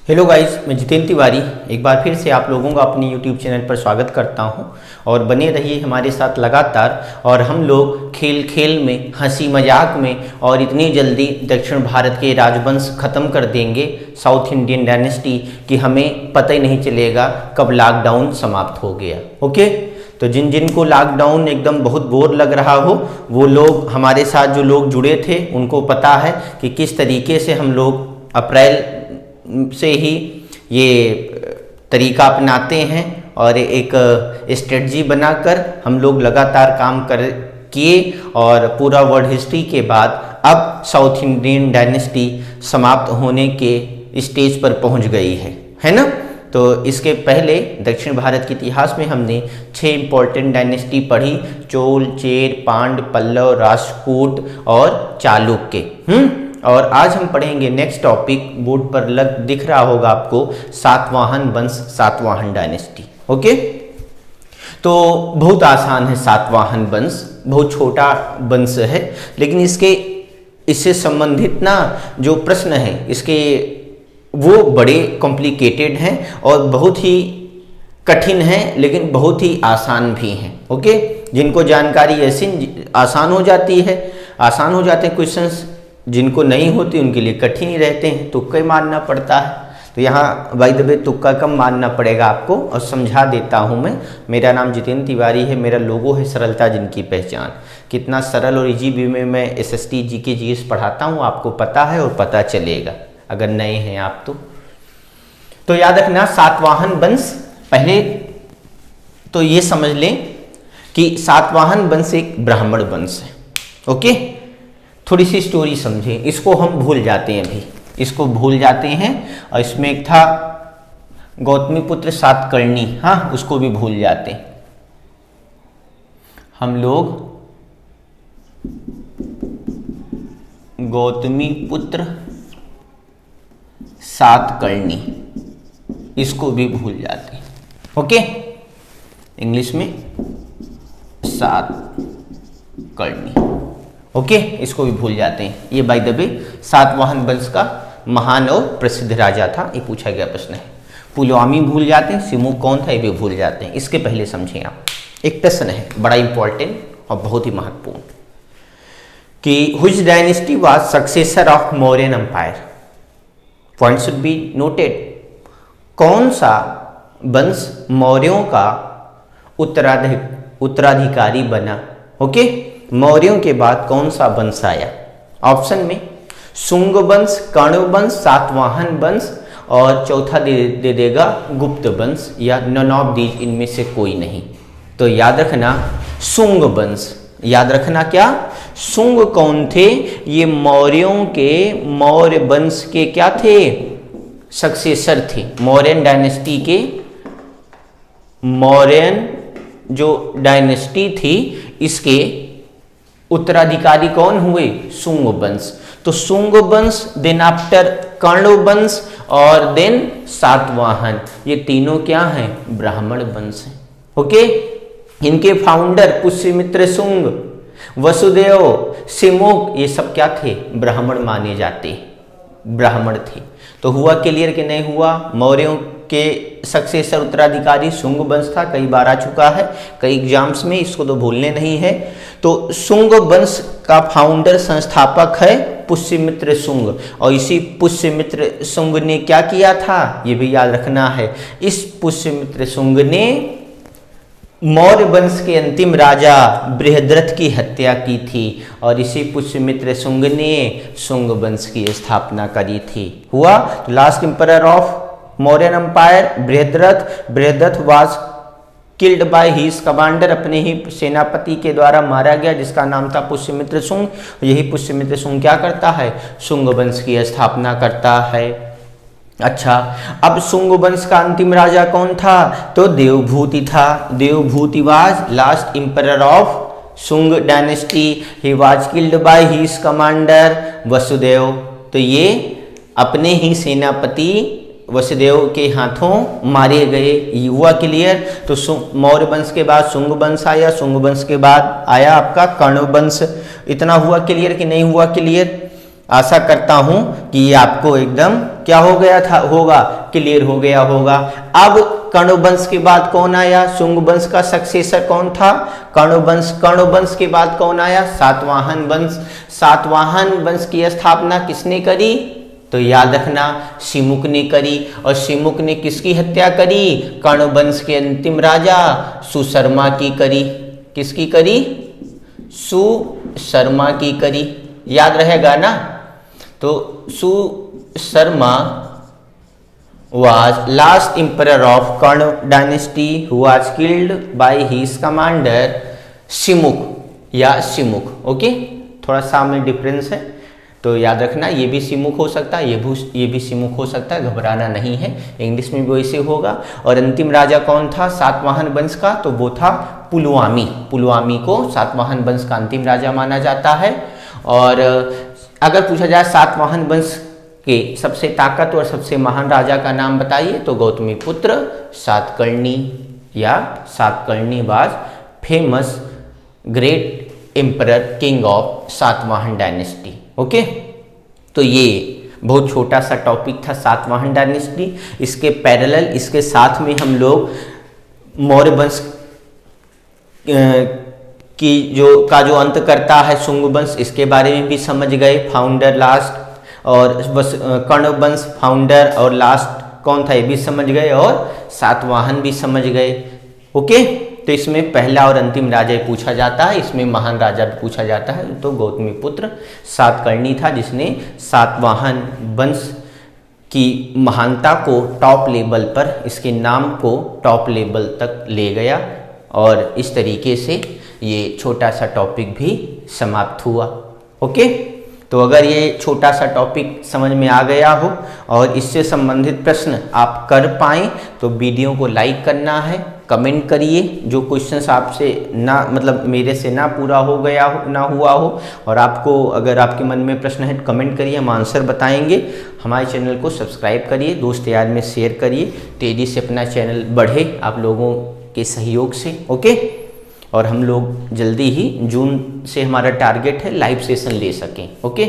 Hello guys, मैं जितेंद्र तिवारी एक बार फिर से आप लोगों का अपने यूट्यूब चैनल पर स्वागत करता हूं और बने रहिए हमारे साथ लगातार। और हम लोग खेल खेल में, हंसी मजाक में और इतनी जल्दी दक्षिण भारत के राजवंश ख़त्म कर देंगे, साउथ इंडियन डायनेस्टी, कि हमें पता ही नहीं चलेगा कब लॉकडाउन समाप्त हो गया। ओके, तो जिन जिन को लॉकडाउन एकदम बहुत बोर लग रहा हो, वो लोग हमारे साथ जो लोग जुड़े थे उनको पता है कि किस तरीके से हम लोग अप्रैल से ही ये तरीका अपनाते हैं और एक स्ट्रेटजी बनाकर हम लोग लगातार काम किए और पूरा वर्ल्ड हिस्ट्री के बाद अब साउथ इंडियन डायनेस्टी समाप्त होने के स्टेज पर पहुंच गई है ना। तो इसके पहले दक्षिण भारत के इतिहास में हमने 6 इंपॉर्टेंट डायनेस्टी पढ़ी: चोल, चेर, पांड्य, पल्लव, राष्ट्रकूट और चालुक्य। और आज हम पढ़ेंगे नेक्स्ट टॉपिक, बोर्ड पर दिख रहा होगा आपको, सातवाहन वंश, सातवाहन डायनेस्टी। ओके, तो बहुत आसान है सातवाहन वंश, बहुत छोटा वंश है, लेकिन इससे संबंधित ना जो प्रश्न है इसके वो बड़े कॉम्प्लिकेटेड हैं और बहुत ही कठिन हैं, लेकिन बहुत ही आसान भी हैं। ओके, जिनको जानकारी ऐसी आसान हो जाती है, आसान हो जाते हैं क्वेश्चंस, जिनको नहीं होती उनके लिए कठिन ही रहते हैं, तुक्का ही मारना पड़ता है। तो यहाँ बाय द वे तुक्का कम मारना पड़ेगा आपको और समझा देता हूँ मैं। मेरा नाम जितेंद्र तिवारी है, मेरा लोगो है सरलता जिनकी पहचान। कितना सरल और इजी वे में मैं SST GK GS पढ़ाता हूँ आपको पता है और पता चलेगा अगर नए हैं आप तो याद रखना सातवाहन वंश। पहले तो ये समझ लें कि सातवाहन वंश एक ब्राह्मण वंश है। ओके, थोड़ी सी स्टोरी समझें, इसको हम भूल जाते हैं अभी, इसको भूल जाते हैं। और इसमें एक था गौतमी पुत्र सातकर्णी, हाँ उसको भी भूल जाते हैं हम लोग। गौतमी पुत्र सातकर्णी, इसको भी भूल जाते हैं। ओके, इंग्लिश में सातकर्णी। ओके, इसको भी भूल जाते हैं। ये बाय द वे सातवाहन वंश का महान और प्रसिद्ध राजा था, ये पूछा गया प्रश्न है। पुलवामी भूल जाते हैं, सिमू कौन था ये भी भूल जाते हैं। इसके पहले समझें आप, एक प्रश्न है बड़ा इंपॉर्टेंट और बहुत ही महत्वपूर्ण कि which dynasty was successor of Mauryan empire. Point should be noted. कौन सा वंश मौर्यों का उत्तराधिकारी बना। ओके, मौर्यों के बाद कौन सा वंश आया? ऑप्शन में शुंग वंश, कर्ण वंश, सातवाहन वंश और चौथा दे देगा गुप्त वंश, या नन ऑफ दीज, इनमें से कोई नहीं। तो याद रखना शुंग वंश। याद रखना क्या? शुंग कौन थे? ये मौर्यों के, मौर्य वंश के क्या थे? सक्सेसर थे। मौर्यन डायनेस्टी के, मौर्यन जो डायनेस्टी थी इसके उत्तराधिकारी कौन हुए? शुंग वंश। तो शुंग वंश, देन आफ्टर कर्ण वंश और देन सातवाहन, ये तीनों क्या हैं? ब्राह्मण वंश हैं। ओके, इनके फाउंडर पुष्यमित्र शुंग, वसुदेव, सिमुक, ये सब क्या थे? ब्राह्मण माने जाते, ब्राह्मण थे। तो हुआ क्लियर कि नहीं हुआ? मौर्यों के सक्सेसर उत्तराधिकारी शुंग वंश था, कई बार आ चुका है कई एग्जाम्स में, इसको तो भूलने नहीं है। तो शुंग वंश का फाउंडर, संस्थापक है पुष्यमित्र शुंग, और इसी पुष्यमित्र शुंग ने क्या किया था ये भी याद रखना है। इस पुष्यमित्र शुंग ने मौर्य वंश के अंतिम राजा बृहद्रथ की हत्या की थी और इसी पुष्यमित्र शुंग ने शुंग वंश की स्थापना करी थी। हुआ last emperor of Mauryan empire Brihadratha. Brihadratha was killed by his commander, अपने ही सेनापति के द्वारा मारा गया, जिसका नाम था पुष्यमित्र शुंग। यही पुष्यमित्र शुंग क्या करता है? शुंग वंश की स्थापना करता है। अच्छा, अब शुंग वंश का अंतिम राजा कौन था? तो देवभूति था। Devabhuti was last emperor of Shunga dynasty. He was killed by his commander Vasudev. तो ये अपने ही सेनापति वसुदेव के हाथों मारे गए। हुआ क्लियर? तो मौर्य वंश के बाद शुंग वंश आया, शुंग वंश के बाद आया आपका कर्ण वंश। इतना हुआ क्लियर कि नहीं हुआ क्लियर? आशा करता हूं कि ये आपको एकदम क्या हो गया था, होगा, क्लियर हो गया होगा। अब कण्व वंश के बाद कौन आया, शुंग वंश का सक्सेसर कौन था, कण्व वंश। कण्व वंश के बाद कौन आया, सातवाहन वंश। सातवाहन वंश की स्थापना किसने करी, तो याद रखना शिमुक ने करी। और शिमुक ने किसकी हत्या करी, कण्व वंश के अंतिम राजा सुशर्मा की करी। किसकी करी, सुशर्मा की करी, याद रहेगा ना। तो Susharma was last emperor of Karna dynasty who was killed by his commander Shimuk या शिमुक। ओके, थोड़ा सा में डिफरेंस है, तो याद रखना ये भी शिमुक हो सकता है, ये भी शिमुक हो सकता है, घबराना नहीं है, इंग्लिश में भी वैसे होगा। और अंतिम राजा कौन था सातवाहन वंश का, तो वो था पुलवामी। पुलवामी को सातवाहन वंश का अंतिम राजा माना जाता है। और अगर पूछा जाए सातवाहन वंश के सबसे ताकतवर सबसे महान राजा का नाम बताइए, तो गौतमी पुत्र सातकर्णी या Satakarni was famous great emperor king of Satavahana dynasty. Okay, तो ये बहुत छोटा सा टॉपिक था सातवाहन डायनेस्टी। इसके पैरेलल, इसके साथ में हम लोग मौर्य वंश की जो अंत करता है शुंग वंश, इसके बारे में भी समझ गए, फाउंडर लास्ट। और बस कण्व वंश फाउंडर और लास्ट कौन था ये भी समझ गए, और सातवाहन भी समझ गए। ओके, तो इसमें पहला और अंतिम राजा पूछा जाता है, इसमें महान राजा भी पूछा जाता है, तो गौतमी पुत्र सातकर्णी था जिसने सातवाहन वंश की महानता को टॉप लेवल पर, इसके नाम को टॉप लेवल तक ले गया। और इस तरीके से ये छोटा सा टॉपिक भी समाप्त हुआ। ओके, तो अगर ये छोटा सा टॉपिक समझ में आ गया हो और इससे संबंधित प्रश्न आप कर पाएँ तो वीडियो को लाइक करना है, कमेंट करिए। जो क्वेश्चंस आपसे ना मतलब मेरे से ना पूरा हो गया हो, ना हुआ हो, और आपको अगर आपके मन में प्रश्न है कमेंट करिए, हम आंसर बताएंगे। हमारे चैनल को सब्सक्राइब करिए, दोस्त यार में शेयर करिए, तेज़ी से अपना चैनल बढ़े आप लोगों के सहयोग से। ओके, और हम लोग जल्दी ही जून से हमारा टारगेट है लाइव सेशन ले सकें। ओके,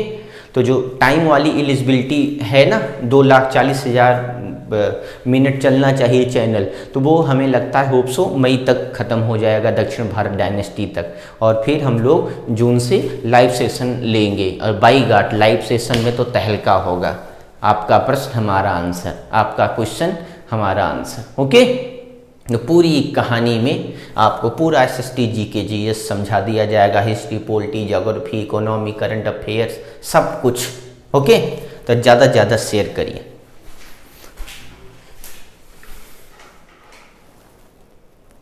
तो जो टाइम वाली एलिजिबिलिटी है ना 2,40,000 मिनट चलना चाहिए चैनल, तो वो हमें लगता है होप सो मई तक ख़त्म हो जाएगा, दक्षिण भारत डायनेस्टी तक। और फिर हम लोग जून से लाइव सेशन लेंगे, और बाई गाट लाइव सेशन में तो तहलका होगा। आपका प्रश्न हमारा आंसर, आपका क्वेश्चन हमारा आंसर। ओके, तो पूरी कहानी में आपको पूरा SST GK GS समझा दिया जाएगा, history, polity, geography, economy, current affairs, सब कुछ। ओके, तो ज़्यादा से ज़्यादा शेयर करिए।